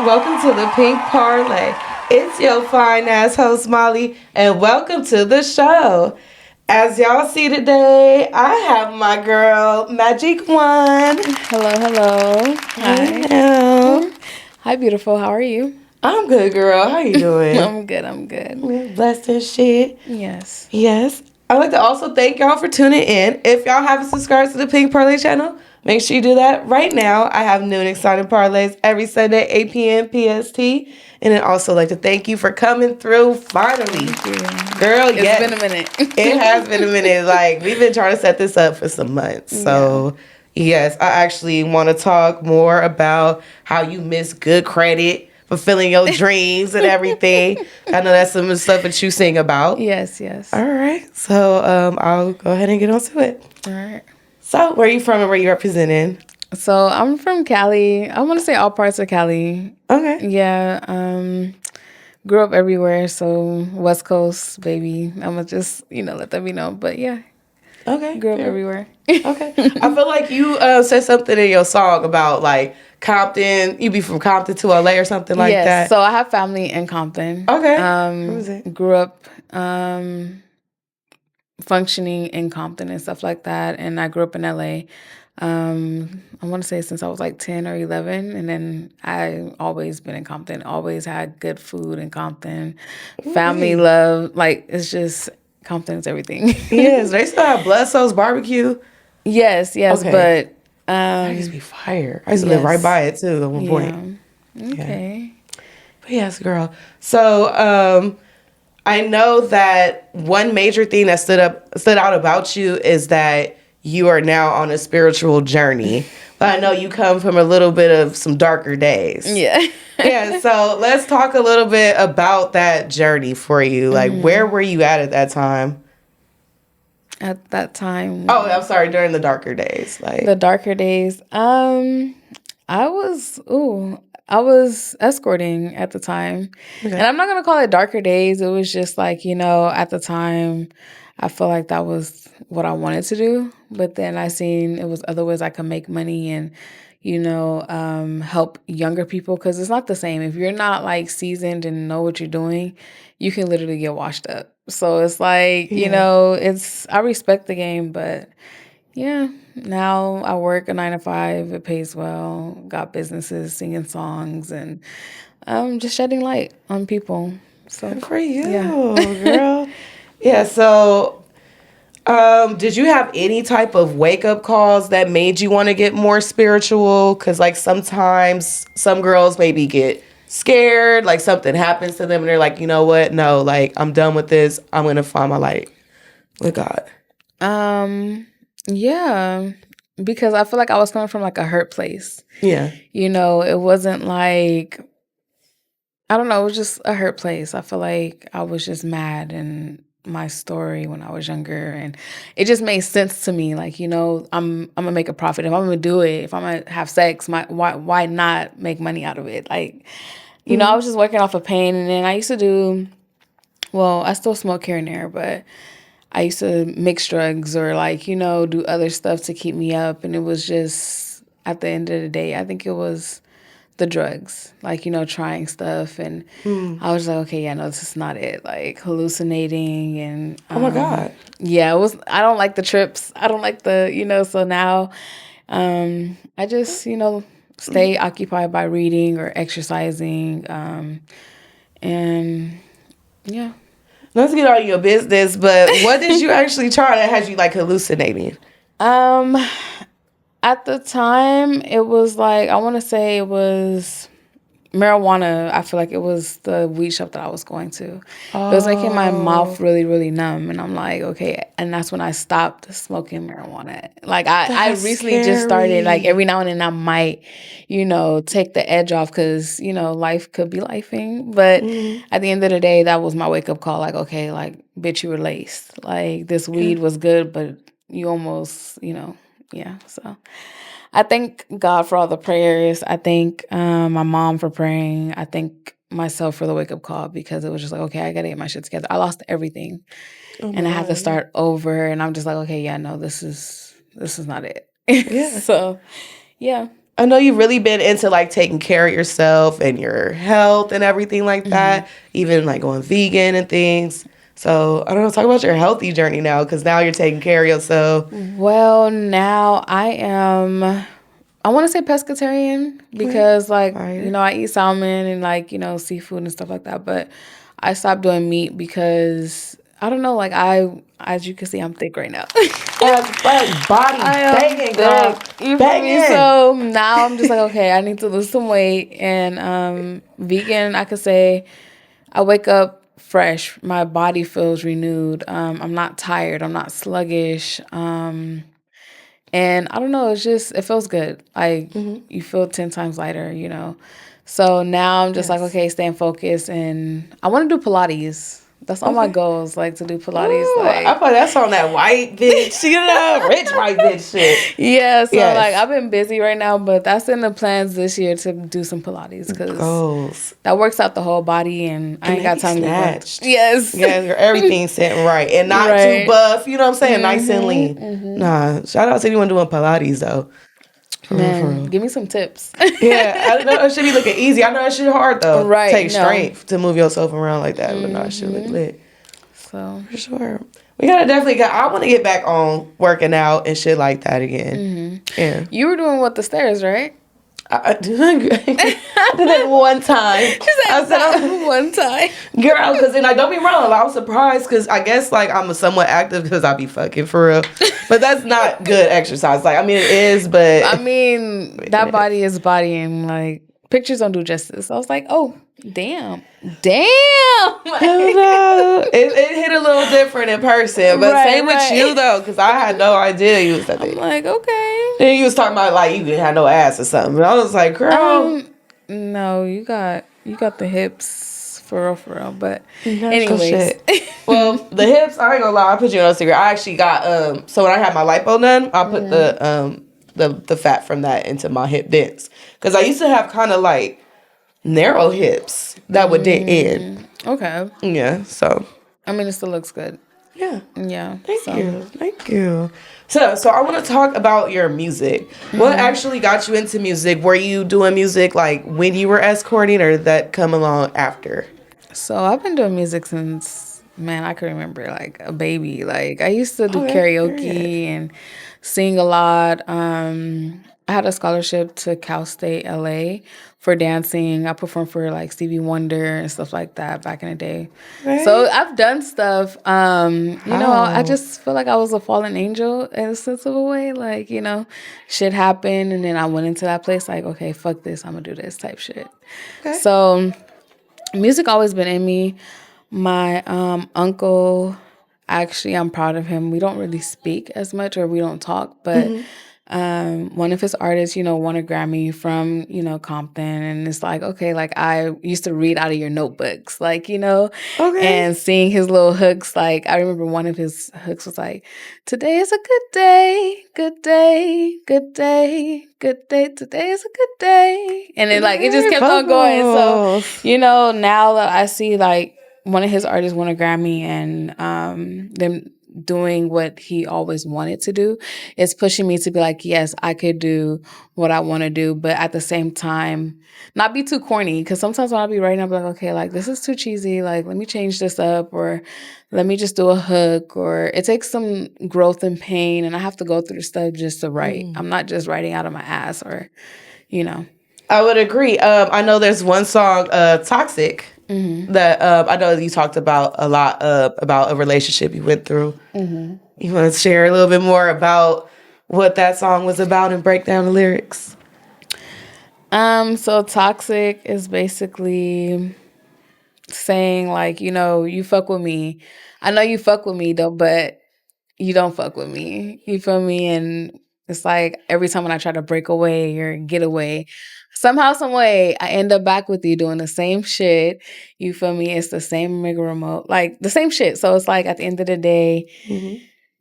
welcome to the Pink Parley. It's your fine ass host Molly, and welcome to the show. As y'all see today, I have my girl Majik One. Hello, hello. Hi. Hello. Hi, beautiful. How are you? I'm good, girl. How you doing? I'm good. We're blessed and shit. Yes. Yes. I'd like to also thank y'all for tuning in. If y'all haven't subscribed to the Pink Parlay channel, make sure you do that right now. I have new and exciting parlays every Sunday, 8 p.m. PST. And I'd also like to thank you for coming through finally. Thank you. Girl, yes. It's been a minute. It has been a minute. Like, we've been trying to set this up for some months. So, yes, I actually want to talk more about how you miss good credit, fulfilling your dreams and everything. I know that's some of the stuff that you sing about. Yes. All right. So I'll go ahead and get on to it. All right. So where are you from and where you representing? So I'm from Cali. I want to say all parts of Cali. Okay. Yeah. Grew up everywhere. So West Coast, baby. I'm going to just, let them know. But yeah. Okay. Grew up everywhere. Okay. I feel like you said something in your song about like Compton. You be from Compton to LA or something like that. Yes. So I have family in Compton. Okay. Who is it? Grew up functioning in Compton and stuff like that. And I grew up in LA. I want to say since I was like 10 or 11. And then I always been in Compton. Always had good food in Compton. Family love. Like, it's just, Compton's everything. Yes. They still have Blood Souls Barbecue. Yes. Okay. But that used to be fire. I used to live right by it too at one point. Okay. But yes, girl. So I know that one major thing that stood out about you is that you are now on a spiritual journey. But I know you come from a little bit of some darker days. Yeah. Yeah, so let's talk a little bit about that journey for you. Like, where were you at that time? At that time. Oh, I'm sorry, during the darker days. Like the darker days. I was escorting at the time. Okay. And I'm not going to call it darker days. It was just like, at the time, I feel like that was what I wanted to do. But then I seen it was other ways I could make money and, help younger people. Because it's not the same. If you're not like seasoned and know what you're doing, you can literally get washed up. So it's like, I respect the game, but yeah, now I work a 9 to 5. It pays well. Got businesses, singing songs, and just shedding light on people. So good for you, girl. Yeah. So, did you have any type of wake up calls that made you want to get more spiritual? Because like sometimes some girls maybe get scared, like something happens to them, and they're like, you know what? No, like I'm done with this. I'm gonna find my light with God. Yeah, because I feel like I was coming from like a hurt place. Yeah. It wasn't like, I don't know, it was just a hurt place. I feel like I was just mad and my story when I was younger, and it just made sense to me. Like, I'm gonna make a profit. If I'm gonna do it, if I'm gonna have sex, why not make money out of it? Like, I was just working off of pain, and then I used to do, well, I still smoke here and there, but I used to mix drugs or like, do other stuff to keep me up. And it was just, at the end of the day, I think it was the drugs, like, trying stuff. And I was like, okay, yeah, no, this is not it. Like hallucinating and. Oh my God. Yeah, I don't like the trips. I don't like the, so now I just, stay occupied by reading or exercising. And yeah. Let's get on your business, but what did you actually try that had you like hallucinating? At the time, it was like, I want to say it was marijuana. I feel like it was the weed shop that I was going to. It was making my mouth really, really numb. And I'm like, okay. And that's when I stopped smoking marijuana. Like, I recently just started, like, every now and then I might, take the edge off because, life could be lifing. But at the end of the day, that was my wake-up call. Like, okay, like, bitch, you were laced. Like, this weed was good, but you almost, yeah. So I thank God for all the prayers. I thank my mom for praying. I thank myself for the wake-up call because it was just like, okay, I got to get my shit together. I lost everything. And I had to start over. And I'm just like, okay, yeah, no, this is not it. Yeah. So, yeah. I know you've really been into like taking care of yourself and your health and everything like that, even like going vegan and things. So I don't know, talk about your healthy journey now, because now you're taking care of yourself. Well, now I want to say pescatarian because, like, Fire. I eat salmon and, like, seafood and stuff like that. But I stopped doing meat because, I don't know, like, as you can see, I'm thick right now. Body I am banging, girl. thick. You feel me? Banging. So now I'm just like, okay, I need to lose some weight. And vegan, I could say I wake up fresh. My body feels renewed. I'm not tired. I'm not sluggish. And I don't know, it feels good. Like you feel 10 times lighter. So now I'm just like, Yes. okay, staying focused, and I want to do Pilates. That's all my Okay. goals, like to do Pilates. Ooh, I Like, thought that's on that white bitch, rich white bitch shit. yeah, so Yes. like I've been busy right now, but that's in the plans this year to do some Pilates because Goals. that works out the whole body, and I ain't they got be time to be snatched. Yes. Yes, everything's sitting right. And not too Right. buff, you know what I'm saying? Nice and lean. Nah, shout out to anyone doing Pilates though. For real, for Man, real. give me some tips. Yeah, I know that should be looking easy. I know that shit hard though. Right, Take no. strength to move yourself around like that. But no, that shit look lit. So For sure. We gotta definitely get, I wanna get back on working out and shit like that again. Yeah. you were doing what, the stairs, right? I did it one time. I said, One time. girl, because then, like, don't be wrong, I was surprised because I guess, like, I'm somewhat active because I be fucking for real. But that's not good exercise. Like, I mean, it is, but. I mean, that body is bodying. Like, pictures don't do justice. I was like, oh, damn. I don't know. It hit a little different in person. But Right, same with right. you, though, because I had no idea you was that I'm big. like, okay. Then you was talking about, like, you didn't have no ass or something. And I was like, girl. No, you got the hips for real. But Natural anyways. shit. Well, the hips, I ain't gonna lie, I put you on a secret. I actually got so when I had my lipo done, I put the fat from that into my hip dents. Cause I used to have kind of like narrow hips that would dent in. Okay. Yeah, so I mean, it still looks good. yeah. Yeah. Thank you. So I want to talk about your music. What actually got you into music? Were you doing music like when you were escorting, or did that come along after? So I've been doing music since, man, I can remember, like a baby. Like I used to do Okay, karaoke period. and sing a lot. I had a scholarship to Cal State LA for dancing. I performed for like Stevie Wonder and stuff like that back in the day. Right. So I've done stuff. I How? just feel like I was a fallen angel in a sense of a way. Like, shit happened, and then I went into that place like, okay, fuck this, I'm gonna do this type shit. Okay. So music always been in me. My uncle, actually, I'm proud of him. We don't really speak as much, or we don't talk, but one of his artists, won a Grammy from, Compton. And it's like, okay, like I used to read out of your notebooks, like, Okay. and seeing his little hooks. Like, I remember one of his hooks was like, today is a good day, good day, good day, good day. Today is a good day. And then, like, it just kept on going. So, now that I see, like, one of his artists won a Grammy, and them doing what he always wanted to do, it's pushing me to be like, yes, I could do what I want to do, but at the same time, not be too corny. Because sometimes when I'll be writing, I'll be like, okay, like this is too cheesy. Like, let me change this up, or let me just do a hook, or it takes some growth and pain, and I have to go through the stuff just to write. I'm not just writing out of my ass, or. I would agree. I know there's one song, "Toxic," that I know you talked about a lot about a relationship you went through. You want to share a little bit more about what that song was about and break down the lyrics? So Toxic is basically saying, like, you fuck with me. I know you fuck with me though, but you don't fuck with me. You feel me? And it's like every time when I try to break away or get away, somehow, some way, I end up back with you doing the same shit. You feel me? It's the same remote, like the same shit. So it's like at the end of the day,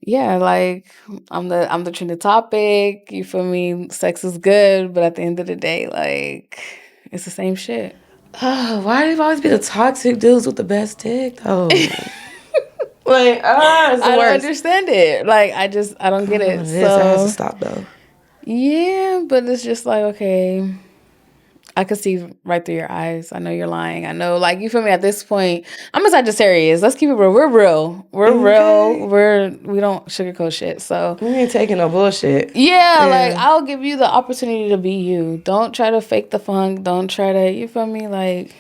yeah, like I'm the trending topic. You feel me? Sex is good, but at the end of the day, like it's the same shit. Oh, why do you always be the toxic dudes with the best dick though? Like, it's the I don't worst. understand it. Like I don't get it. It is. That has to So stop though. Yeah, but it's just like, okay, I could see right through your eyes. I know you're lying. I know, like, you feel me? At this point, I'm a Sagittarius. Let's keep it real. We're real. We're Okay. real. We don't sugarcoat shit. So We ain't taking no bullshit. yeah, like Yeah. I'll give you the opportunity to be you. Don't try to fake the funk. Don't try to, you feel me? Like,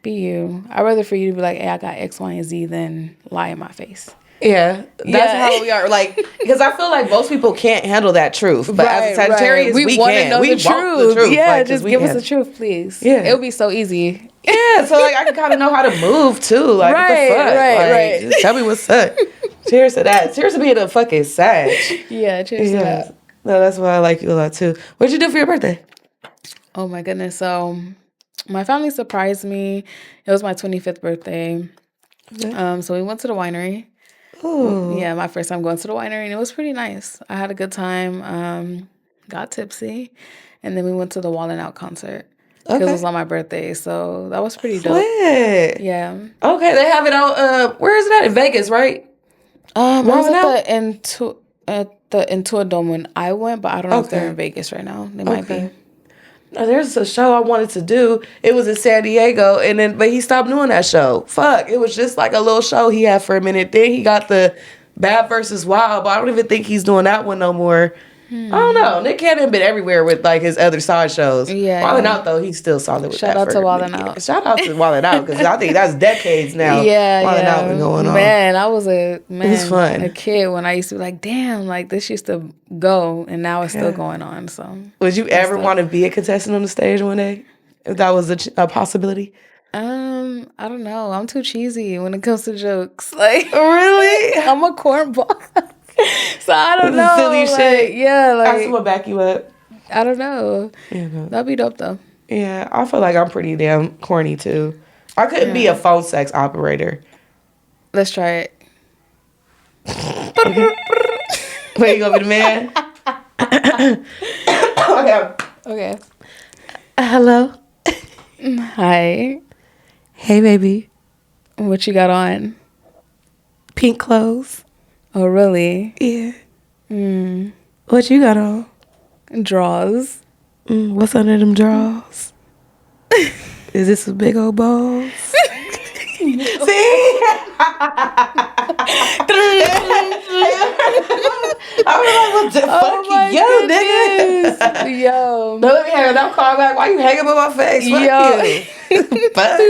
be you. I'd rather for you to be like, hey, I got X, Y, and Z than lie in my face. Yeah, that's Yeah. how we are. Like, because I feel like most people can't handle that truth, but as a Sagittarius, we want to can. know We the want truth. the truth. Yeah, Like, 'cause just we give us can. the truth, please. Yeah. It'll be so easy. Yeah, so like I can kind of know how to move too. Like, what the Right, fuck? Like, right. just tell me what's up. Cheers to that. Cheers to being a fucking Sag. Yeah, cheers to Yeah. that. No, that's why I like you a lot too. What'd you do for your birthday? Oh my goodness. So my family surprised me. It was my 25th birthday. Okay. So we went to the winery. Ooh. Yeah, my first time going to the winery, and it was pretty nice. I had a good time. Got tipsy, and then we went to the Wall and Out concert because it was Okay. on my birthday. So that was pretty dope. Lit. Yeah. Okay, they have it out. Where is it at? In Vegas, right? I was Wall and Out? at the Intuit Dome when I went, but I don't know if they're Okay. in Vegas right now. They might be. Okay. Now, there's a show I wanted to do. It was in San Diego, but he stopped doing that show. Fuck, it was just like a little show he had for a minute. Then he got the Bad versus Wild, but I don't even think he's doing that one no more. I don't know. Nick Cannon been everywhere with like his other side shows. Yeah, Wildin' yeah. Out though, he's still solid with Shout that. out to for Wildin' many Out. years. Shout out to Wildin' Out because I think that's decades now. Yeah, Wildin' yeah. Out been going on. Man, I was a fun. a kid when I used to be like, damn, like this used to go, and now it's still Yeah. going on. So, Would you ever want to be a contestant on the stage one day? If that was a possibility? I don't know. I'm too cheesy when it comes to jokes. Like, Really? I'm a cornball. So I don't know. Silly like, shit. Yeah, I like will back you up. I don't know. You know. That'd be dope though. Yeah, I feel like I'm pretty damn corny too. I couldn't be a phone sex operator. Let's try it. Wait, you gonna be the man? Okay. Okay. Hello. Hi. Hey, baby. What you got on? Pink clothes. Oh, really? Yeah. What you got on? Draws. What's under them drawers? Is this some big old balls? See? I was like, what the fuck you, nigga? Yo. No, let me hang up. Call back. Why you hanging up on my face? Fuck you. Fuck.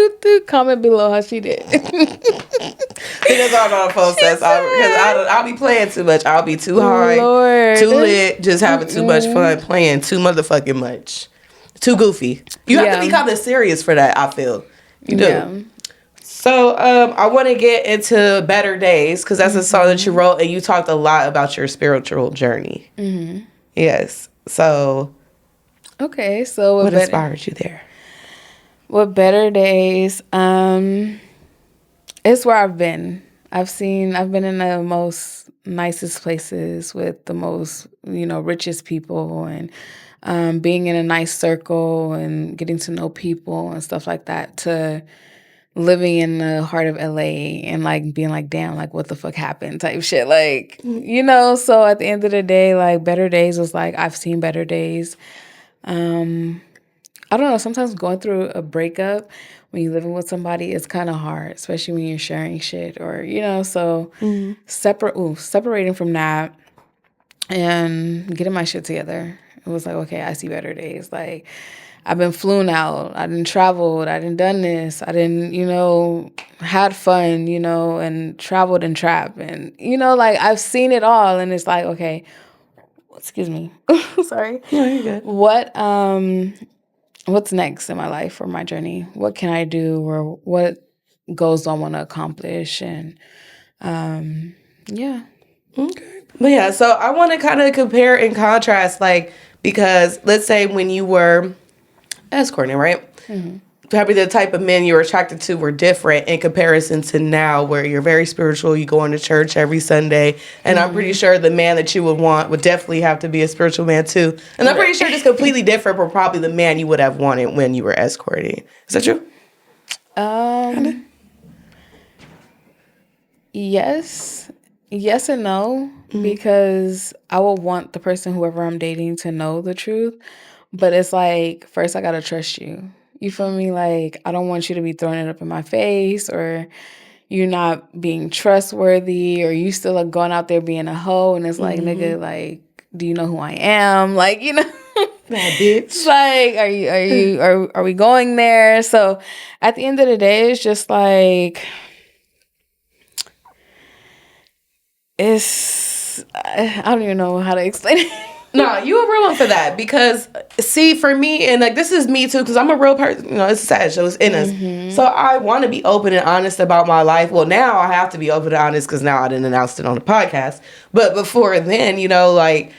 Comment below how she did. Because I'm not a phone sex. Because I'll be playing too much. I'll be too high, Lord. too lit, just having too much fun playing too motherfucking much. Too goofy. You have to be kind of serious for that, I feel. You do. Yeah. So I want to get into Better Days because that's a song that you wrote and you talked a lot about your spiritual journey. Mm-hmm. Yes. So. Okay. So what inspired you there? With Better Days, it's where I've been. I've been in the most nicest places with the most, richest people and being in a nice circle and getting to know people and stuff like that to living in the heart of LA and like being like, damn, like what the fuck happened type shit. Like, so at the end of the day, like Better Days was like, I've seen better days. I don't know, sometimes going through a breakup when you're living with somebody is kind of hard, especially when you're sharing shit or, so separating from that and getting my shit together. It was like, okay, I see better days. Like, I've been flown out. I done traveled. I done done this. I done, had fun, and traveled and trapped. And, like, I've seen it all. And it's like, okay, excuse me. Sorry. No, you're good. What's next in my life or my journey? What can I do or what goals do I want to accomplish? And, yeah. Okay. But yeah, so I want to kind of compare and contrast, like, because let's say when you were escorting, right? Mm-hmm. Probably the type of men you were attracted to were different in comparison to now, where you're very spiritual, you go into church every Sunday, and I'm pretty sure the man that you would want would definitely have to be a spiritual man too. And I'm pretty sure it's completely different from probably the man you would have wanted when you were escorting. Is that true? Yes. Yes and no, because I will want the person, whoever I'm dating, to know the truth. But it's like, first I gotta trust you. You feel me? Like, I don't want you to be throwing it up in my face, or you're not being trustworthy, or you still like going out there being a hoe, and it's like, nigga, like, do you know who I am? Like, you know. Bad It's bitch. like, are we going there? So at the end of the day, it's just like, I don't even know how to explain it. No, you a real one for that because see, for me, and like this is me too, because I'm a real person. You know, it's sad, so it's in us. So I want to be open and honest about my life. Well, now I have to be open and honest because now I didn't announce it on the podcast. But before then, you know, like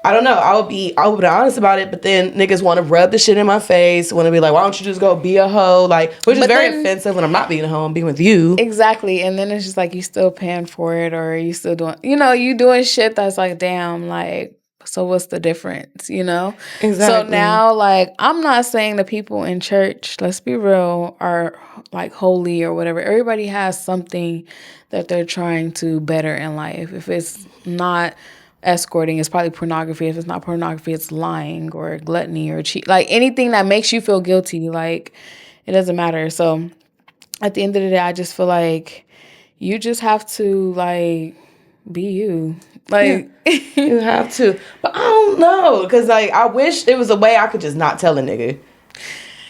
I don't know, I would be open and honest about it. But then niggas want to rub the shit in my face, want to be like, why don't you just go be a hoe? Like, which is But very then, offensive when I'm not being a hoe. I'm being with you. exactly. And then it's just like, you still paying for it, or you still doing, you know, you doing shit that's like, damn, like, so what's the difference, you know? So Exactly. now, like, I'm not saying the people in church, let's be real, are like holy or whatever. Everybody has something that they're trying to better in life. If it's not escorting, it's probably pornography. If it's not pornography, it's lying or gluttony or cheat. Like, anything that makes you feel guilty, like, it doesn't matter. So at the end of the day, I just feel like you just have to, like, be you. Yeah. Like, You have to. But I don't know. Because, like, I wish there was a way I could just not tell a nigga.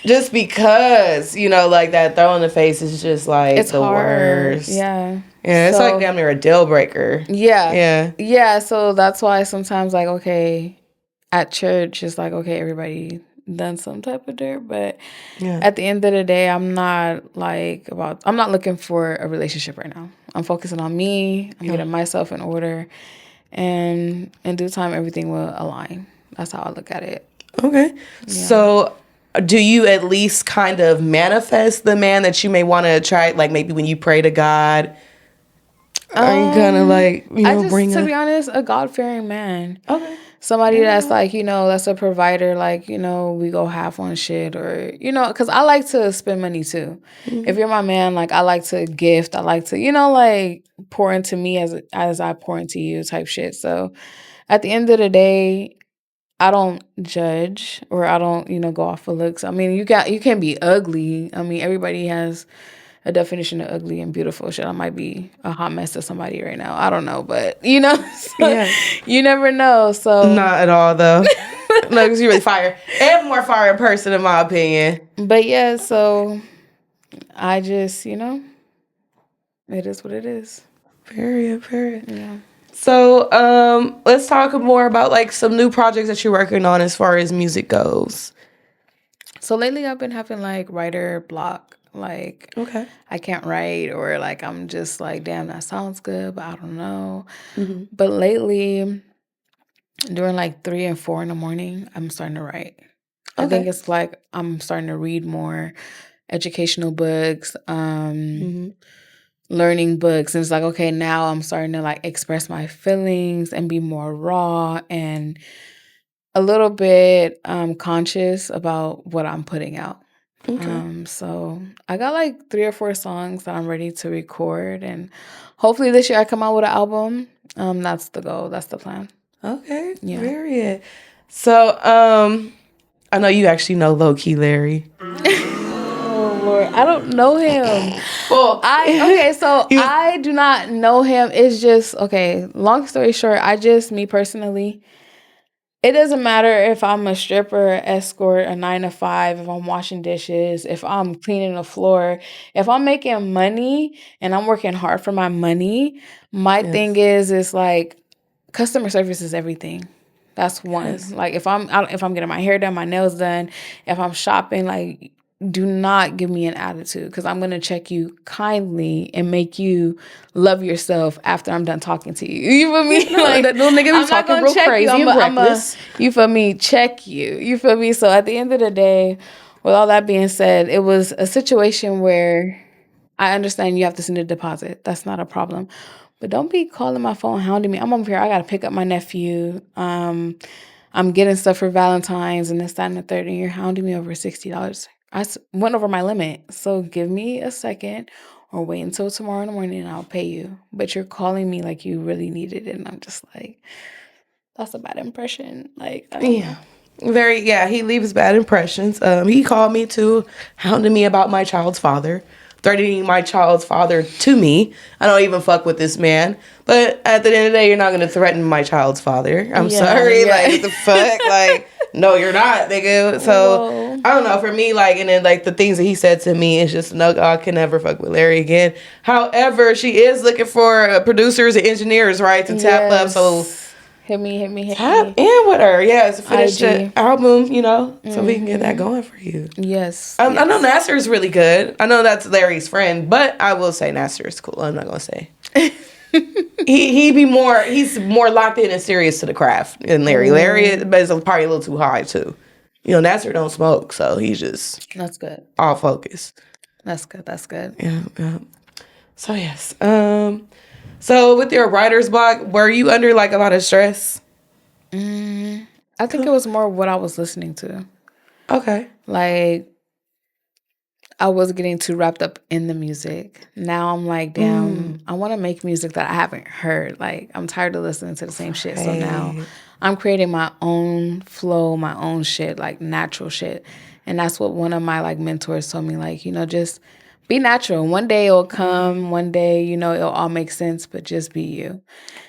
Just because, you know, like that throw in the face is just like it's the hard. worst. Yeah. Yeah, it's like So, damn near a deal breaker. yeah. Yeah. Yeah. So that's why sometimes, like, okay, at church, it's like, okay, everybody done some type of dirt. But Yeah. at the end of the day, I'm not looking for a relationship right now. I'm focusing on me. I'm getting myself in order. And in due time, everything will align. That's how I look at it. Okay. Yeah. So do you at least kind of manifest the man that you may want to attract? Like maybe when you pray to God, are you kind of like, you I know, just, bring to be a. honest, a God-fearing man. Okay. Somebody that's like, you know, that's a provider, like, you know, we go half on shit, or, you know, because I like to spend money too. If you're my man, like, I like to gift, I like to, you know, like, pour into me as I pour into you type shit. So at the end of the day, I don't judge, or I don't, you know, go off of looks. I mean, you can be ugly. I mean, everybody has a definition of ugly and beautiful. Shit, I might be a hot mess to somebody right now. I don't know, but you know, so Yeah. you never know. So, Not at all, though. No, because you're really fire. And more fire in person, in my opinion. but yeah, so I just, you know, it is what it is. Period, period. Yeah. So, let's talk more about like some new projects that you're working on as far as music goes. So lately, I've been having like writer block. Like, Okay. I can't write, or like I'm just like, damn, that sounds good, but I don't know. Mm-hmm. But lately, during like 3 and 4 in the morning, I'm starting to write. I think Okay. it's like I'm starting to read more educational books, Mm-hmm. learning books, and it's like, okay, now I'm starting to like express my feelings and be more raw and a little bit conscious about what I'm putting out. Okay. So I got like 3 or 4 songs that I'm ready to record, and hopefully this year I come out with an album. That's the goal. That's the plan. Okay. Yeah. Period. So, I know you actually know Low Key Larry. Oh Lord, I don't know him. Well, So he was- I do not know him. It's just, okay, long story short, me personally, it doesn't matter if I'm a stripper, escort, a 9 to 5, if I'm washing dishes, if I'm cleaning the floor, if I'm making money and I'm working hard for my money, my thing is like, customer service is everything. That's one. Yes. Like, if I'm getting my hair done, my nails done, if I'm shopping, like, do not give me an attitude, because I'm gonna check you kindly and make you love yourself after I'm done talking to you. You feel me? No, Like, that little nigga be I'm not talking gonna real check you. crazy and reckless. You feel me? Check you. You feel me? So at the end of the day, with all that being said, it was a situation where I understand you have to send a deposit. That's not a problem. But don't be calling my phone, hounding me. I'm over here. I got to pick up my nephew. I'm getting stuff for Valentine's and this, that, and the third, and you're hounding me over $60. Went over my limit. So give me a second, or wait until tomorrow in the morning and I'll pay you. But you're calling me like you really needed it. And I'm just like, that's a bad impression. Like, I don't Yeah. know. He leaves bad impressions. He called me too, hounding me about my child's father, threatening my child's father to me. I don't even fuck with this man. But at the end of the day, you're not gonna threaten my child's father. I'm sorry. Yeah. Like, what the fuck? Like, no, you're not, nigga. So Whoa. I don't know. For me, like, and then like the things that he said to me is just no, I can never fuck with Larry again. However, she is looking for producers and engineers, right, to tap up. So hit me. tap in with her, yes. Finish IG. the album, so we can get that going for you. Yes. I know Nasser is really good. I know that's Larry's friend, but I will say Nasser is cool. I'm not gonna say he's more locked in and serious to the craft than Larry. Larry is probably a little too high too. Nasser don't smoke, so he's just That's good. all focus. That's good. Yeah. So yes. So with your writer's block, were you under like a lot of stress? I think it was more what I was listening to. Okay. Like, I was getting too wrapped up in the music. Now I'm like, damn, I want to make music that I haven't heard. Like, I'm tired of listening to the same shit. So now I'm creating my own flow, my own shit, like natural shit. And that's what one of my like mentors told me, like, just be natural. One day it'll come. One day, it'll all make sense, but just be you.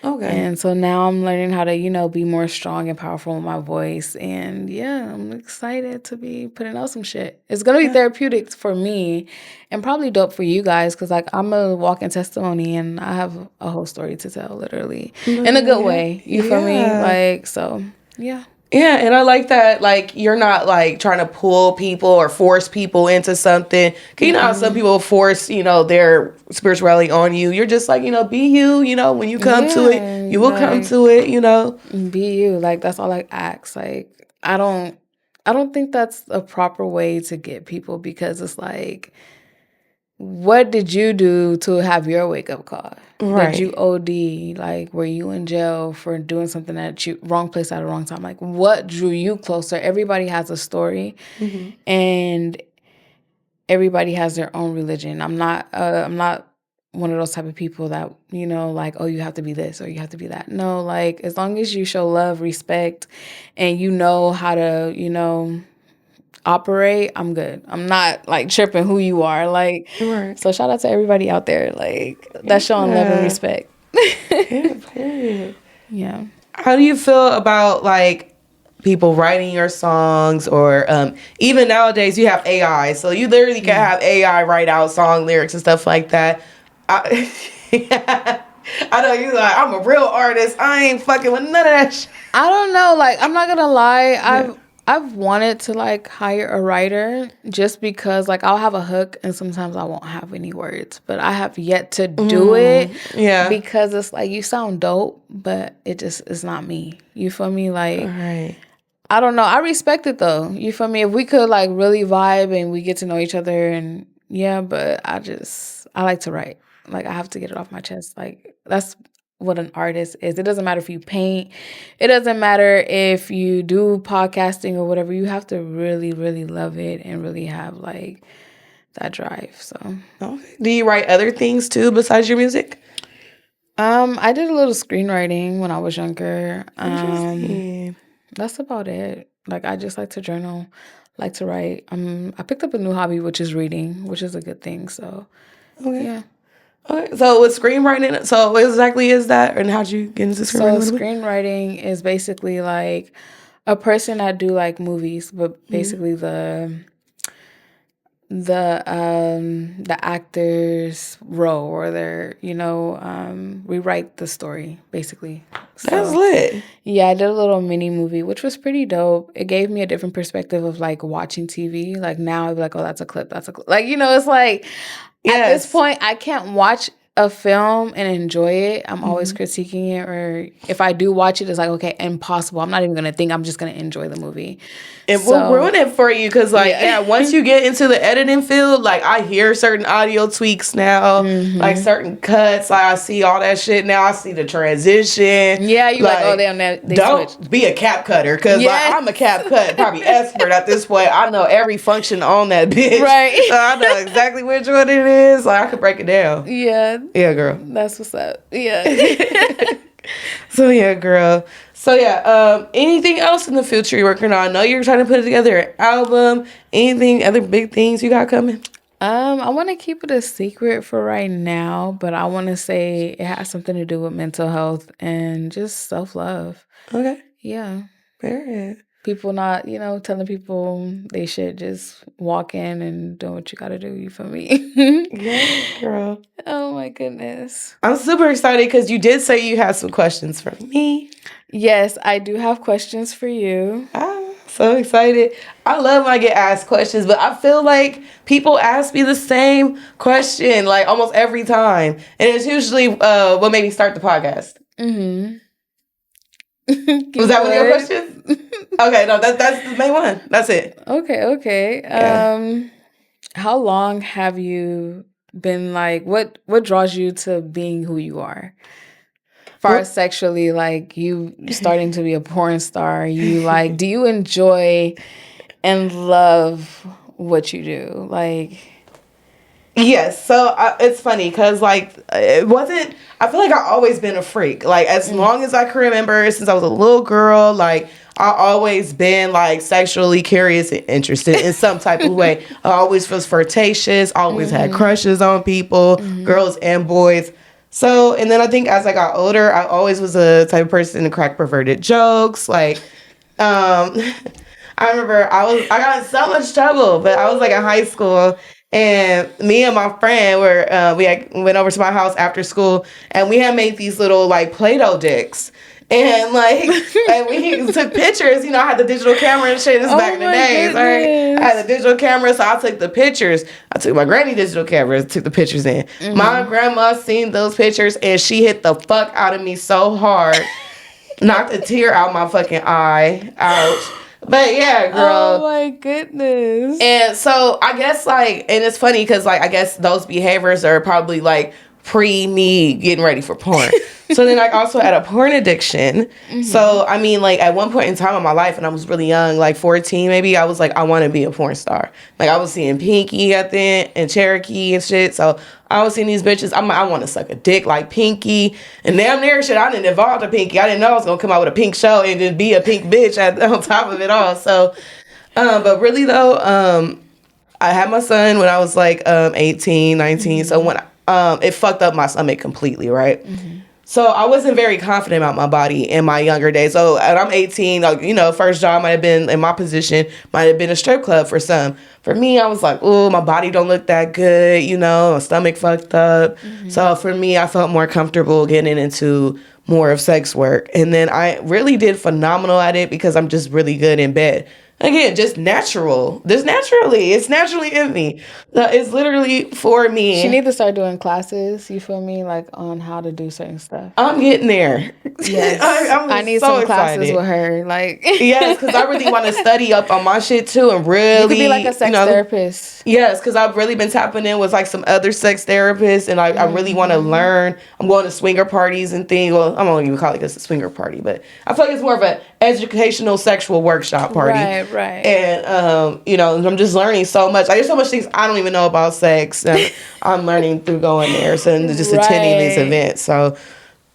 Okay. And so now I'm learning how to, be more strong and powerful with my voice. And yeah, I'm excited to be putting out some shit. It's going to be therapeutic for me and probably dope for you guys because, like, I'm a walking testimony and I have a whole story to tell, literally, in a good way. You feel me? Like, so, yeah. Yeah, and I like that, like, you're not, like, trying to pull people or force people into something. Because, how some people force, their spirituality on you. You're just like, be you, when you come to it, you will come to it, Be you. Like, that's all I ask. Like, I don't think that's a proper way to get people because it's like, what did you do to have your wake-up call? Right. Did you OD? Like, were you in jail for doing something wrong place at the wrong time? Like, what drew you closer? Everybody has a story, and everybody has their own religion. I'm not one of those type of people that, like, oh, you have to be this or you have to be that. No, like, as long as you show love, respect, and you know how to, operate, I'm good. I'm not like tripping who you are. Like, so shout out to everybody out there. Like, that's showing love and respect. Yeah. How do you feel about like people writing your songs or even nowadays you have AI, so you literally can have AI write out song lyrics and stuff like that. I know you like, I'm a real artist. I ain't fucking with none of that shit. I don't know. Like, I'm not gonna lie. I've wanted to like hire a writer just because like I'll have a hook and sometimes I won't have any words, but I have yet to do it. Yeah. Because it's like you sound dope, but it just is not me. You feel me? Like, Right. I don't know. I respect it though. You feel me? If we could like really vibe and we get to know each other and yeah, but I like to write. Like, I have to get it off my chest. Like, that's what an artist is. It doesn't matter if you paint. It doesn't matter if you do podcasting or whatever. You have to really, really love it and really have like that drive. So, Okay. Do you write other things too besides your music? I did a little screenwriting when I was younger. Interesting. That's about it. Like, I just like to journal, like to write. I picked up a new hobby, which is reading, which is a good thing. So, yeah. Okay, so with screenwriting, so what exactly is that, and how'd you get into screenwriting? So screenwriting is basically like a person that do like movies, but basically the actors row or they're rewrite the story basically. So, that's lit. Yeah, I did a little mini movie, which was pretty dope. It gave me a different perspective of like watching TV. Like, now I'd be like, oh, that's a clip. Like, it's like at this point I can't watch a film and enjoy it, I'm always critiquing it. Or if I do watch it, it's like, okay, impossible. I'm not even gonna think. I'm just gonna enjoy the movie. It will ruin it for you because, like, Yeah. once you get into the editing field, like, I hear certain audio tweaks now, like certain cuts. Like, I see all that shit now. I see the transition. Yeah, you like, oh, they don't switched. be a cap cutter because, like, I'm a cap cut probably expert at this point. I know every function on that bitch. Right. So I know exactly which one it is. Like, I could break it down. Yeah. Yeah, girl. That's what's up. Yeah. So, yeah, girl. So, yeah, anything else in the future you're working on? I know you're trying to put together an album. Anything, other big things you got coming? I want to keep it a secret for right now, but I want to say it has something to do with mental health and just self-love. Okay. Yeah. Period. People not, telling people they should just walk in and do what you got to do. You feel me? Yeah, girl. Oh, my goodness. I'm super excited because you did say you had some questions for me. Yes, I do have questions for you. So excited. I love when I get asked questions, but I feel like people ask me the same question like almost every time. And it's usually what made me start the podcast. Mm-hmm. Was that one of your questions? Okay, no, that's the main one. That's it. Okay. Yeah. How long have you been like, what draws you to being who you are? Far as sexually, like you starting to be a porn star, you like, do you enjoy and love what you do? Like, yes. So it's funny because like it wasn't. I feel like I've always been a freak. Like as long as I can remember, since I was a little girl, like I always been like sexually curious and interested in some type of way. I always was flirtatious. Always had crushes on people, girls and boys. So, and then I think as I got older, I always was a type of person to crack perverted jokes. Like, I remember I got in so much trouble, but I was like in high school and me and my friend went over to my house after school and we had made these little like Play-Doh dicks. And like, and we took pictures. I had the digital camera and shit. This back in the days, all right? I had the digital camera, so I took the pictures. I took my granny digital camera, took the pictures in. My grandma seen those pictures, and she hit the fuck out of me so hard, knocked a tear out my fucking eye. Ouch. But yeah, girl. Oh my goodness. And so I guess like, and it's funny because like I guess those behaviors are probably like pre me getting ready for porn. So then I also had a porn addiction. So I mean like at one point in time in my life when I was really young, like 14 maybe, I was like I want to be a porn star. Like I was seeing Pinky at the end and Cherokee and shit. So I was seeing these bitches. I want to suck a dick like Pinky. And damn near shit, I didn't evolve to Pinky. I didn't know I was going to come out with a pink show and then be a pink bitch on top of it all. So, but really though, I had my son when I was like 18, 19. So when it fucked up my stomach completely, right? So I wasn't very confident about my body in my younger days. So and I'm 18, like, first job might have been in my position, might have been a strip club for some. For me, I was like, oh, my body don't look that good, my stomach fucked up. So for me, I felt more comfortable getting into more of sex work. And then I really did phenomenal at it because I'm just really good in bed. Again, just natural. It's naturally in me. It's literally for me. She needs to start doing classes, you feel me, like on how to do certain stuff. I'm getting there. Yes. I need so some classes excited. with her. Like yes, because I really want to study up on my shit too and really. You could be like a sex therapist. Yes, because I've really been tapping in with like some other sex therapists and I really want to learn. I'm going to swinger parties and things. Well, I don't even call it this a swinger party, but I feel like it's more of an educational sexual workshop party. Right. And, I'm just learning so much. There's so much things I don't even know about sex. And I'm learning through going there. So, and just attending these events. So,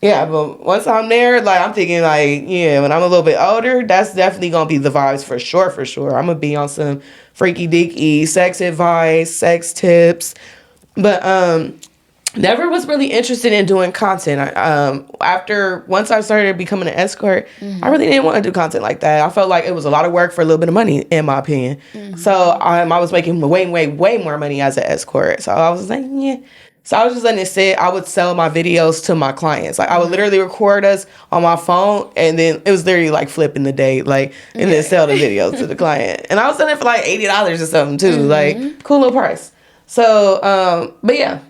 yeah, but once I'm there, like, I'm thinking, like, yeah, when I'm a little bit older, that's definitely going to be the vibes for sure. I'm going to be on some freaky deaky sex advice, sex tips. But, never was really interested in doing content. Once I started becoming an escort, I really didn't want to do content like that. I felt like it was a lot of work for a little bit of money, in my opinion. So I was making way more money as an escort. So I was like, yeah. So I was just letting it sit. I would sell my videos to my clients. Like I would literally record us on my phone, and then it was literally like flipping the date, like, and then sell the videos to the client. And I was selling it for like $80 or something too, like cool little price. So, but yeah.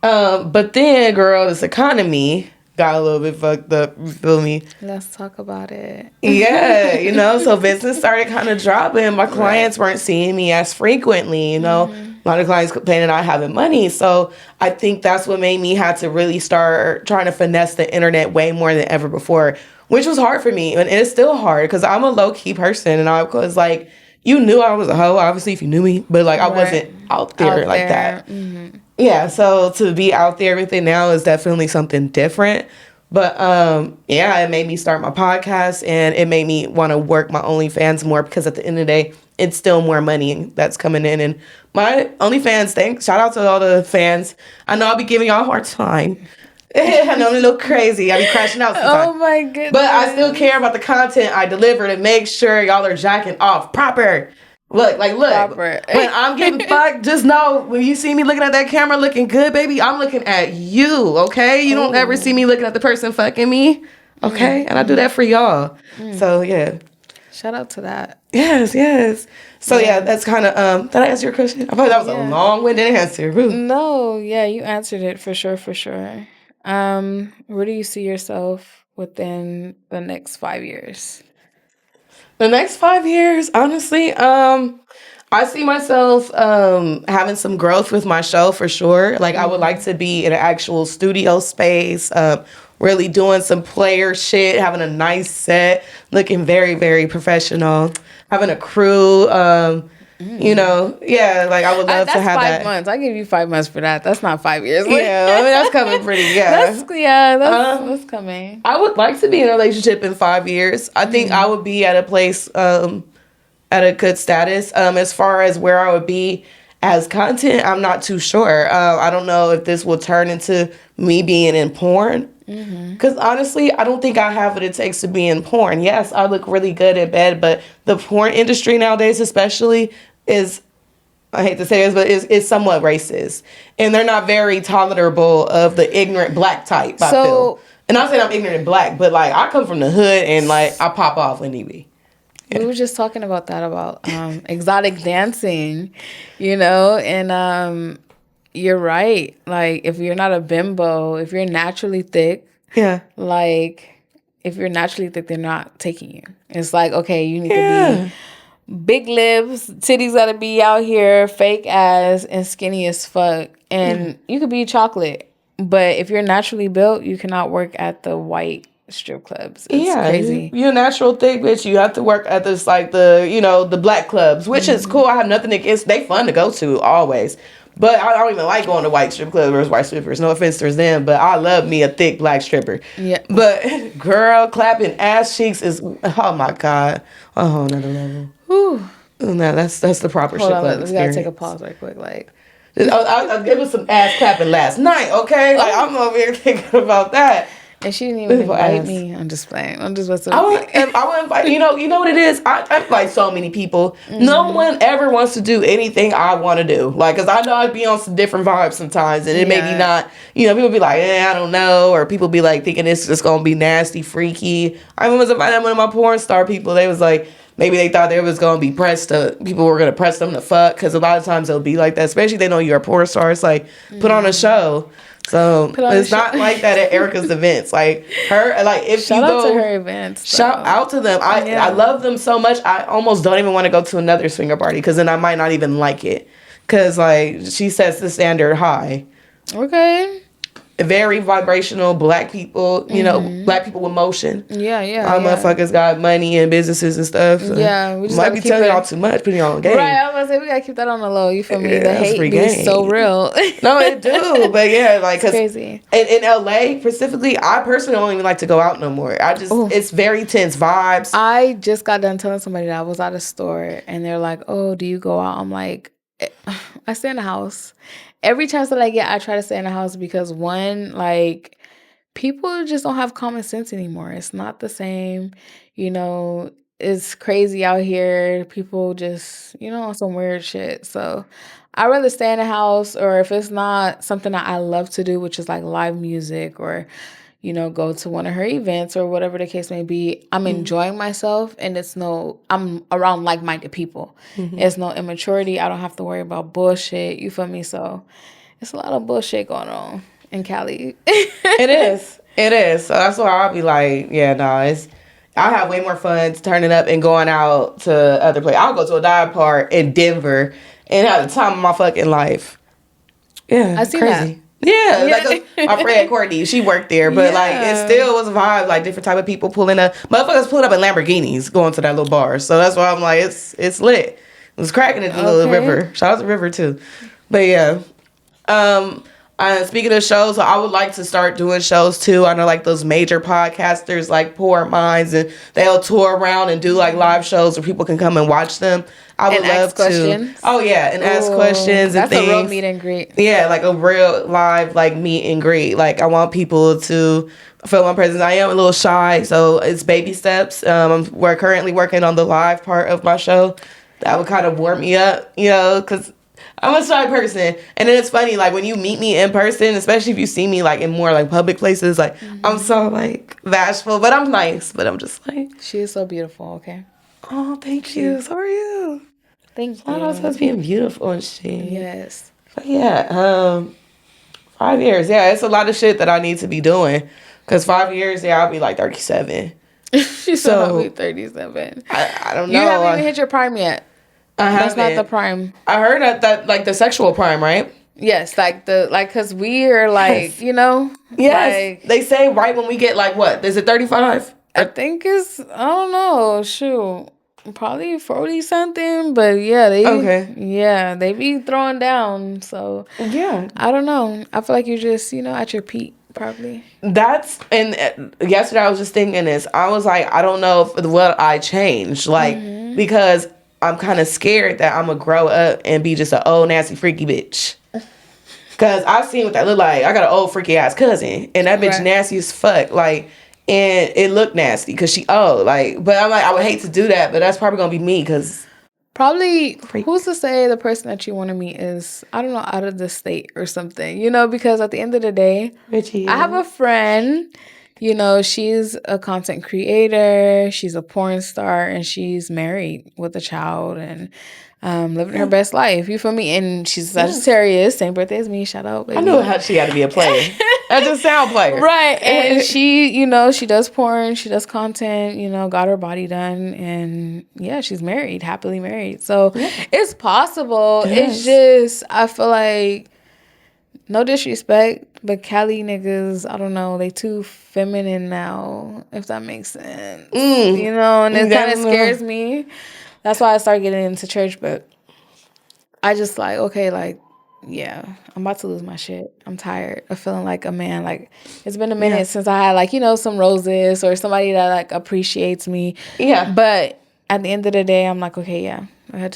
But then, girl, this economy got a little bit fucked up. You feel me? Let's talk about it. Yeah, so business started kind of dropping. My clients weren't seeing me as frequently, A lot of clients complaining not having money. So I think that's what made me have to really start trying to finesse the internet way more than ever before, which was hard for me. And it's still hard because I'm a low key person. And I was like, you knew I was a hoe, obviously, if you knew me, but like I wasn't out there like that. Yeah, so to be out there with it now is definitely something different. But yeah, it made me start my podcast and it made me want to work my OnlyFans more because at the end of the day, it's still more money that's coming in. And my OnlyFans, shout out to all the fans. I know I'll be giving y'all a hard time. I know I'm a little crazy. I be crashing out sometimes. Oh my goodness. But I still care about the content I deliver to make sure y'all are jacking off proper. Look. Proper. When I'm getting fucked, just know when you see me looking at that camera looking good, baby, I'm looking at you, okay? You don't ever see me looking at the person fucking me, okay? And I do that for y'all. So, yeah. Shout out to that. Yes. So, yeah, that's kind of, did I answer your question? I thought that was a long-winded answer. Woo. No, yeah, you answered it for sure. Where do you see yourself within the next 5 years? The next 5 years, honestly, I see myself having some growth with my show for sure. Like I would like to be in an actual studio space, really doing some player shit, having a nice set, looking very, very professional, having a crew. Like I would love to have that. That's 5 months. I give you 5 months for that. That's not 5 years. Yeah, I mean, that's coming pretty. Yeah, that's coming. I would like to be in a relationship in 5 years. I think I would be at a place, at a good status. As far as where I would be as content, I'm not too sure. I don't know if this will turn into me being in porn. Because honestly, I don't think I have what it takes to be in porn. Yes, I look really good in bed, but the porn industry nowadays especially is, I hate to say this, but is somewhat racist. And they're not very tolerable of the ignorant black type, I feel. And I'm saying I'm ignorant black, but like I come from the hood and like I pop off when he be. Yeah. We were just talking about that, about exotic dancing, and you're right. Like, if you're not a bimbo, if you're naturally thick, like, if you're naturally thick, they're not taking you. It's like, okay, you need to be big lips, titties gotta be out here, fake ass, and skinny as fuck. And you could be chocolate. But if you're naturally built, you cannot work at the white strip clubs. It's crazy. You're a natural thick bitch. You have to work at this, like, the black clubs, which is cool. I have nothing against. They fun to go to always. But I don't even like going to white strip clubs versus white strippers. No offense to them, but I love me a thick black stripper. Yeah. But girl, clapping ass cheeks is, oh my God, a whole nother level. Whew. No, that's the proper strip club experience. We gotta take a pause right quick. Like, it was some ass clapping last night. Okay, like I'm over here thinking about that. And she didn't even invite me. I'm just playing. I'm just I would invite, you know what it is? I invite so many people. No one ever wants to do anything I want to do. Like, because I know I'd be on some different vibes sometimes. And it may be not, people be like, I don't know. Or people be like thinking it's just going to be nasty, freaky. I was inviting one of my porn star people. They was like, maybe they thought they was going to be people were going to press them to fuck. Because a lot of times it'll be like that. Especially if they know you're a porn star. It's like, put on a show. So it's not like that at Erica's events. Like her, like if shout you go out to her events. Shout out to them. I love them so much. I almost don't even want to go to another swinger party because then I might not even like it. Because like she sets the standard high. Okay. Very vibrational black people, black people with motion. Yeah. Our motherfuckers got money and businesses and stuff. So we just might be telling y'all too much, putting y'all on game. Right, I was gonna say we gotta keep that on the low. You feel me? Yeah, the hate is so real. No, it do, but yeah, like it's crazy. In LA specifically, I personally don't even like to go out no more. It's very tense vibes. I just got done telling somebody that I was at a store and they're like, "Oh, do you go out?" I'm like, I stay in the house. Every chance that I get, I try to stay in the house because one, like, people just don't have common sense anymore. It's not the same. It's crazy out here. People just, on some weird shit. So I'd rather stay in the house, or if it's not something that I love to do, which is like live music or, go to one of her events or whatever the case may be, I'm enjoying myself and I'm around like-minded people. It's no immaturity. I don't have to worry about bullshit. You feel me? So it's a lot of bullshit going on in Cali. It is. It is. So that's why I'll be like, yeah, no, it's. I'll have way more fun turning up and going out to other places. I'll go to a dive bar in Denver and have the time of my fucking life. Yeah, I seen crazy. Yeah, Yeah. like my friend Courtney, she worked there, but like it Yeah. still was a vibe. Like different type of people pulling up, motherfuckers pulling up in Lamborghinis, going to that little bar. So that's why I'm like, it's lit. It was cracking at the little Okay. river. Shout out to River too. But yeah, speaking of shows, so I would like to start doing shows too. I know like those major podcasters like Poor Minds, and they'll tour around and do like live shows where people can come and watch them. I would And love ask questions. to. Oh yeah, and ask Ooh, questions and that's things. a real meet and greet. Yeah, like a real live like meet and greet. Like I want people to feel my presence. I am a little shy, so it's baby steps. We're currently working on the live part of my show. That would kind of warm me up, because I'm a shy person. And then it's funny, like when you meet me in person, especially if you see me like in more like public places, like I'm so like bashful, but I'm nice. But I'm just like, She is so beautiful. Okay. oh, thank you. So are you. Thank Shout out to us you. being beautiful and shit. Yes. But yeah, 5 years. Yeah, it's a lot of shit that I need to be doing. Cause 5 years, yeah, I'll be like 37. She's So, so happy 37. I don't You know. haven't even hit your prime yet. That's not the prime. I heard that like the sexual prime, right? Yes, because we are like, Yes. Yes. like, They say right when we get like what? Is it 35? I think it's, I don't know, shoot, probably 40 something, but yeah, they be throwing down. So Yeah. I don't know. I feel like you're just, at your peak, probably. That's and yesterday I was just thinking this. I was like, I don't know if what I changed, like because I'm kind of scared that I'm gonna grow up and be just an old nasty freaky bitch. Cause I've seen what that look like. I got an old freaky ass cousin, and that bitch Right. nasty as fuck. Like, and it looked nasty because she old. Like, but I'm like, I would hate to do that, but that's probably gonna be me. Cause Probably, who's to say the person that you want to meet is, I don't know, out of the state or something, because at the end of the day, Richie, I have a friend, she's a content creator, she's a porn star, and she's married with a child and living her best life. You feel me? And she's Sagittarius, same birthday as me. Shout out, baby. I knew how she had to be a player. That's a sound player, Right. And she, she does porn, she does content, got her body done. And yeah, she's married, happily married. So it's possible. Yes. It's just, I feel like, no disrespect, but Cali niggas, I don't know, they too feminine now, if that makes sense. And it kind of scares me. That's why I started getting into church, but I just like, okay, like, yeah, I'm about to lose my shit. I'm tired of feeling like a man. Like, it's been a minute since I had, like, some roses or somebody that, like, appreciates me. Yeah. But at the end of the day, I'm like, okay, yeah, I got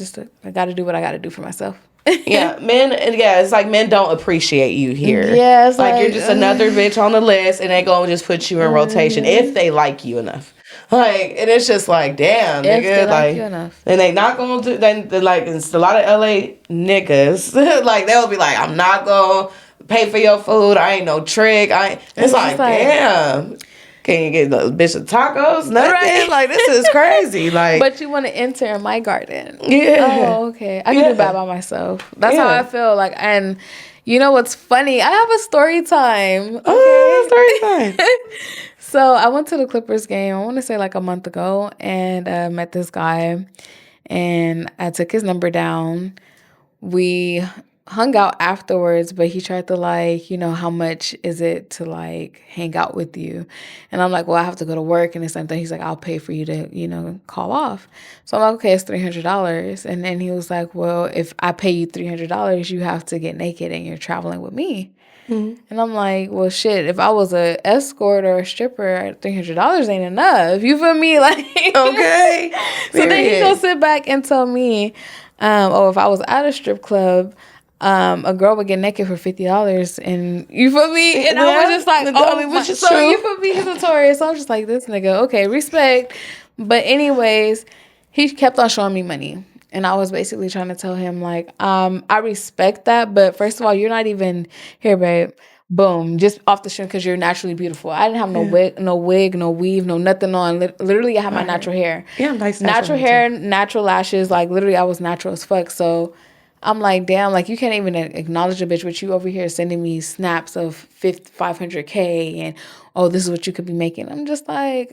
to do what I got to do for myself. Yeah, it's like men don't appreciate you here. Yeah, it's like you're just another bitch on the list, and they gonna just put you in rotation if they like you enough. Like, and it's just like, damn, If nigga, they like like, you enough. and they not gonna do. Then like, it's a lot of LA niggas. Like they'll be like, I'm not gonna pay for your food. I ain't no trick. It's like, damn. Can you get the bitch of tacos? Nothing. Right. Like, this is crazy. Like, But you want to enter in my garden. Yeah. Oh, okay. I can do bad by myself. That's how Yeah. I feel. Like, and you know what's funny? I have a story time. Okay. Oh, story time. So I went to the Clippers game, I want to say like a month ago, and met this guy, and I took his number down. We hung out afterwards, but he tried to like, how much is it to like hang out with you? And I'm like, well, I have to go to work and it's something. He's like, I'll pay for you to, call off. So I'm like, okay, it's $300. And then he was like, well, if I pay you $300, you have to get naked and you're traveling with me. Mm-hmm. And I'm like, well, shit, if I was a escort or a stripper, $300 ain't enough. You feel me? Like, okay. So then he go sit back and tell me, if I was at a strip club, a girl would get naked for $50, and you feel me? And I was just like, which is so true. you feel me? He's notorious. So I'm just like, this nigga, okay, respect. But anyways, he kept on showing me money. And I was basically trying to tell him, like, I respect that, but first of all, you're not even here, babe. Boom, just off the street because you're naturally beautiful. I didn't have no wig, no weave, no nothing on. Literally, I had my natural hair. Yeah, nice natural hair, natural lashes. Like, literally, I was natural as fuck. So I'm like, damn, like you can't even acknowledge a bitch, but you over here sending me snaps of 500K and oh, this is what you could be making. I'm just like,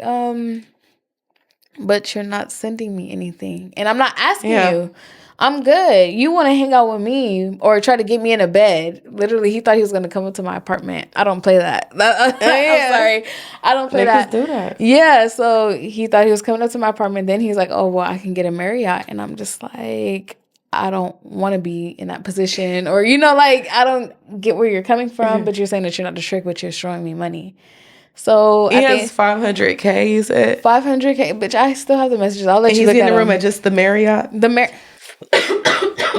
but you're not sending me anything, and I'm not asking you. I'm good. You want to hang out with me or try to get me in a bed? Literally, he thought he was gonna come into my apartment. I don't play that. I'm sorry, I don't play that. Do that. Yeah, so he thought he was coming up to my apartment. Then he's like, "Oh, well, I can get a Marriott," and I'm just like, I don't want to be in that position, or like I don't get where you're coming from. But you're saying that you're not the trick, but you're showing me money. So he has 500K. You said 500K, bitch. I still have the messages. I'll let you look at them. He's in the room at just the Marriott.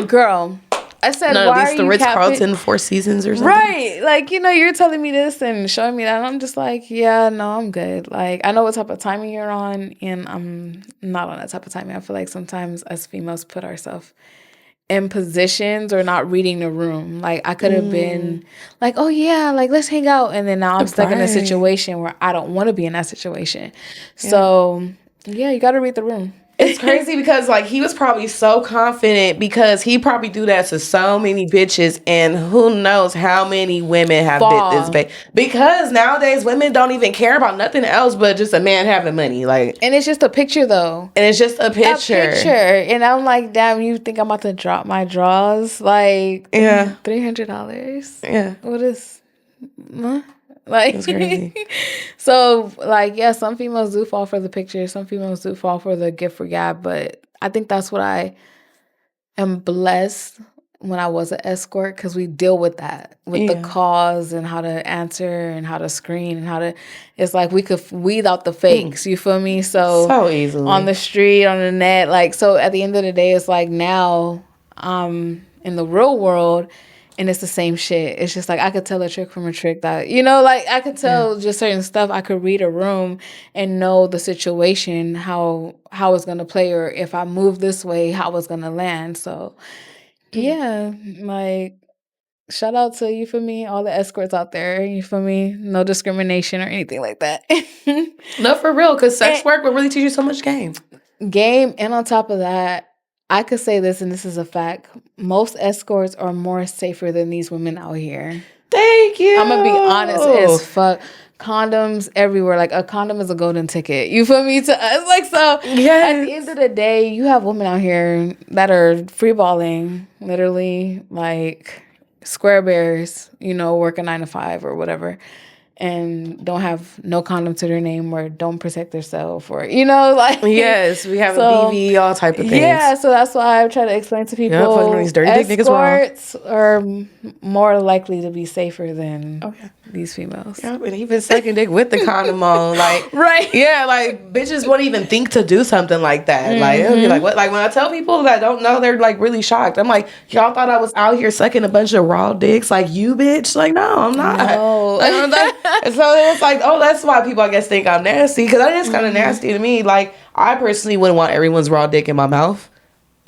Girl, I said, no, why at least the Ritz-Carlton, Four Seasons or something. Right. Like, you're telling me this and showing me that. And I'm just like, yeah, no, I'm good. Like, I know what type of timing you're on, and I'm not on that type of timing. I feel like sometimes us females put ourselves in positions or not reading the room. Like, I could have been like, oh, yeah, like, let's hang out. And then now I'm stuck in a situation where I don't want to be in that situation. Yeah. So, yeah, you got to read the room. It's crazy because, like, he was probably so confident because he probably do that to so many bitches, and who knows how many women have bit this bait. Because nowadays women don't even care about nothing else but just a man having money. Like, and it's just a picture, though. And it's just a picture. And I'm like, damn, you think I'm about to drop my draws? Like, yeah, $300. Yeah, what is? Huh? Like, it's crazy. So, like, yeah, some females do fall for the picture. Some females do fall for the gift for gab. But I think that's what I am blessed when I was an escort, because we deal with that, with the calls and how to answer and how to screen and how to. It's like we could weed out the fakes. You feel me? So easily on the street, on the net. Like, so at the end of the day, it's like now in the real world. And it's the same shit. It's just like I could tell a trick from a trick that, like I could tell just certain stuff. I could read a room and know the situation, how it's going to play, or if I move this way, how it's going to land. So, yeah, like, shout out to, you feel me, all the escorts out there. You feel me? No discrimination or anything like that. No, for real, because sex work will really teach you so much game. And on top of that, I could say this, and this is a fact. Most escorts are more safer than these women out here. Thank you. I'm going to be honest as fuck. Condoms everywhere. Like, a condom is a golden ticket. You feel me? To us. Like, so yes. At the end of the day, you have women out here that are freeballing, literally, like square bears, work a 9 to 5 or whatever, and don't have no condom to their name, or don't protect themselves, or like, yes, we have a BV, all type of things. Yeah, so that's why I try to explain to people. These dirty dick niggas are more likely to be safer than these females. Yeah, and even sucking dick with the condom on, like, right? Yeah, like, bitches won't even think to do something like that. Mm-hmm. Like, it'll be like, what? Like, when I tell people that don't know, they're like really shocked. I'm like, y'all thought I was out here sucking a bunch of raw dicks, like you, bitch? Like, no, I'm not. No. So it's like, oh, that's why people, I guess, think I'm nasty, because that is kind of nasty to me. Like, I personally wouldn't want everyone's raw dick in my mouth.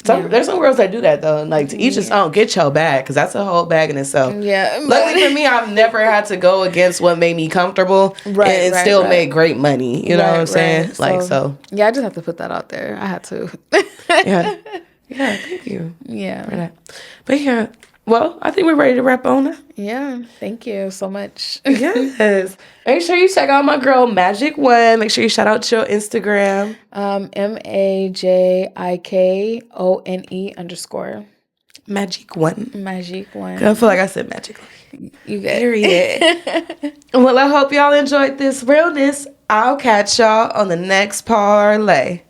There's some girls that do that, though. Like, to each his own. Get your bag, because that's a whole bag in itself. Yeah. Luckily for me, I've never had to go against what made me comfortable and still made great money. You know what I'm saying? Like, so. Yeah, I just have to put that out there. I had to. Yeah, thank you. Yeah. For that. But yeah. Well, I think we're ready to wrap on. Yeah, thank you so much. Yes. Make sure you check out my girl, Majik One. Make sure you shout out your Instagram. MAJIKONE _ Majik One. Majik One. I feel like I said magic. You good. Period. Well, I hope y'all enjoyed this realness. I'll catch y'all on the next parlay.